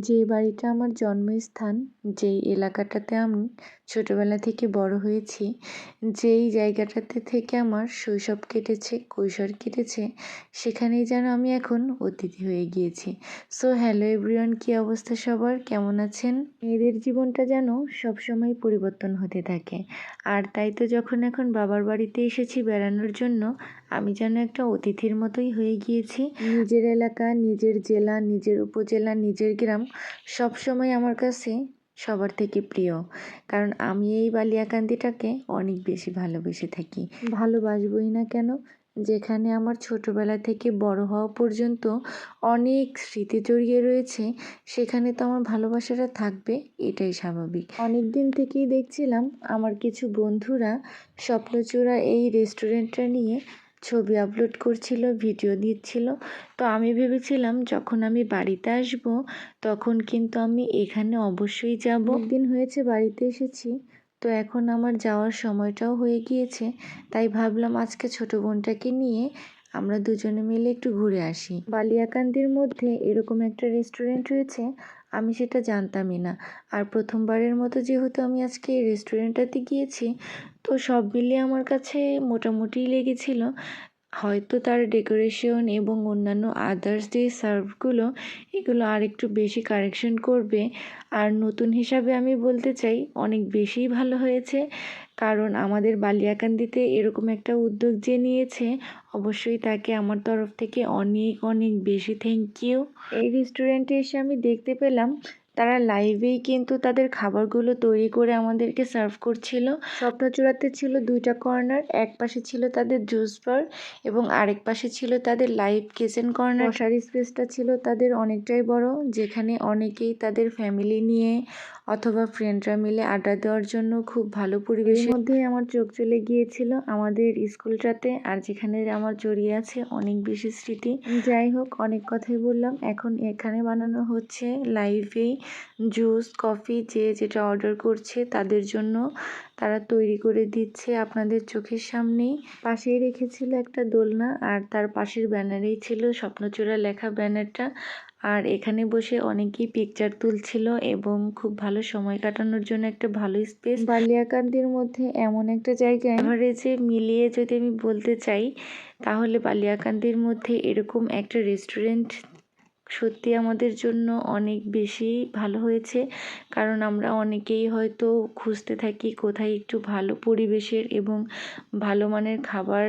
যে বাড়িটা আমার জন্মস্থান, যেই এলাকাটাতে আমি ছোটোবেলা থেকে বড় হয়েছি, যেই জায়গাটাতে থেকে আমার শৈশব কেটেছে, কৈশোর কেটেছে, সেখানেই যেন আমি এখন অতিথি হয়ে গিয়েছি। সো হ্যালো এভরিওয়ান, কী অবস্থা সবার, কেমন আছেন? মেয়েদের জীবনটা যেন সবসময় পরিবর্তন হতে থাকে, আর তাই তো যখন এখন বাবার বাড়িতে এসেছি বেড়ানোর জন্য, আমি যেন একটা অতিথির মতোই হয়ে গিয়েছি। নিজের এলাকা, নিজের জেলা, নিজের উপজেলা, নিজের গ্রাম সবসময় আমার কাছে সবার থেকে প্রিয়, কারণ আমি এই বালিয়াকান্দিটাকে অনেক বেশি ভালোবেসে থাকি। ভালোবাসবই না কেন, যেখানে আমার ছোটোবেলা থেকে বড় হওয়া পর্যন্ত অনেক স্মৃতি জড়িয়ে রয়েছে, সেখানে তো আমার ভালোবাসাটা থাকবে, এটাই স্বাভাবিক। অনেক দিন থেকেই দেখছিলাম আমার কিছু বন্ধুরা স্বপ্নচূড়া এই রেস্টুরেন্টটা নিয়ে ছবি আপলোড করছিল, ভিডিও দিচ্ছিল। তো আমি ভেবেছিলাম যখন আমি বাড়িতে আসব তখন কিন্তু আমি এখানে অবশ্যই যাব। দিন হয়েছে বাড়িতে এসেছি, তো এখন আমার যাওয়ার সময়টাও হয়ে গিয়েছে, তাই ভাবলাম আজকে ছোটো বোনটাকে নিয়ে আমরা দুজনে মিলে একটু ঘুরে আসি। বালিয়াকান্দির মধ্যে এরকম একটা রেস্টুরেন্ট রয়েছে, আমি সেটা জানতামই না। আর প্রথমবারের মতো যেহেতু আমি আজকে এই রেস্টুরেন্টটাতে গিয়েছি, তো সব মিলিয়ে আমার কাছে মোটামুটিই লেগেছিল। হয়তো তার ডেকোরেশন এবং অন্যান্য আদার্স যে সার্ভগুলো, এগুলো আর একটু বেশি কারেকশন করবে। আর নতুন হিসাবে আমি বলতে চাই অনেক বেশিই ভালো হয়েছে, কারণ আমাদের বালিয়াকান্দিতে এরকম একটা উদ্যোগ যে নিয়েছে, অবশ্যই তাকে আমার তরফ থেকে অনেক অনেক বেশি থ্যাংক ইউ। এই রেস্টুরেন্টে এসে আমি দেখতে পেলাম তারা লাইভেই কিন্তু তাদের খাবারগুলো তৈরি করে আমাদেরকে সার্ভ করছিল। স্বপ্নচূড়াতে ছিল দুইটা কর্নার, এক পাশে ছিল তাদের জুস বার এবং আরেক পাশে ছিল তাদের লাইভ কিচেন কর্নার। বসার স্পেসটা ছিল তাদের অনেকটাই বড়, যেখানে অনেকেই তাদের ফ্যামিলি নিয়ে অথবা ফ্রেন্ডরা মিলে আড্ডা দেওয়ার জন্য খুব ভালো পরিবেশের মধ্যেই আমার চোখ চলে গিয়েছিল আমাদের স্কুলটাতে, আর যেখানে আমার জড়িয়ে আছে অনেক বেশি স্মৃতি। যাই হোক, অনেক কথাই বললাম। এখন এখানে বানানো হচ্ছে লাইভেই জুস, কফি, যে যেটা অর্ডার করছে তাদের জন্য তারা তৈরি করে দিচ্ছে আপনাদের চোখের সামনেই। পাশেই রেখেছিল একটা দোলনা, আর তার পাশের ব্যানারেই ছিল স্বপ্নচূড়া লেখা ব্যানারটা। আর এখানে বসে অনেকেই পিকচার তুলছিল এবং খুব ভালো সময় কাটানোর জন্য একটা ভালো স্পেস। বালিয়াকান্দির মধ্যে এমন একটা জায়গায় এভারেজে মিলিয়ে যদি আমি বলতে চাই, তাহলে বালিয়াকান্দির মধ্যে এরকম একটা রেস্টুরেন্ট সত্যি আমাদের জন্য অনেক বেশি ভালো হয়েছে, কারণ আমরা অনেকেই হয়তো খুঁজতে থাকি কোথায় একটু ভালো পরিবেশের এবং ভালো মানের খাবার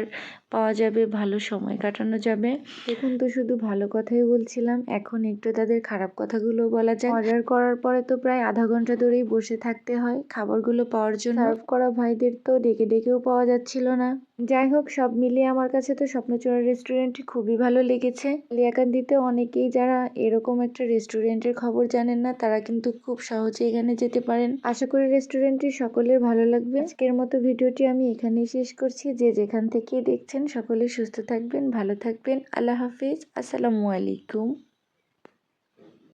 পাওয়া যাবে, ভালো সময় কাটানো যাবে। এখন তো শুধু ভালো কথাই বলছিলাম, এখন একটু তাদের খারাপ কথাগুলো বলা যায়। অর্ডার করার পরে তো প্রায় আধা ঘন্টা ধরেই বসে থাকতে হয় খাবারগুলো পাওয়ার জন্য। সার্ভ করা ভাইদের তো ডেকে ডেকেও পাওয়া যাচ্ছিল না। যাই হোক, সব মিলিয়ে আমার কাছে তো স্বপ্নচূড়া রেস্টুরেন্টটি খুবই ভালো লেগেছে। বালিয়াকান্দিতে অনেকেই যারা এরকম একটা রেস্টুরেন্টের খবর জানেন না, তারা কিন্তু খুব সহজে এখানে যেতে পারেন। আশা করি রেস্টুরেন্টটি সকলের ভালো লাগবে। আজকের মতো ভিডিওটি আমি এখানেই শেষ করছি। যে যেখান থেকে দেখছেন সকলে সুস্থ থাকবেন, ভালো থাকবেন। আল্লাহ হাফিজ, আসসালামু আলাইকুম।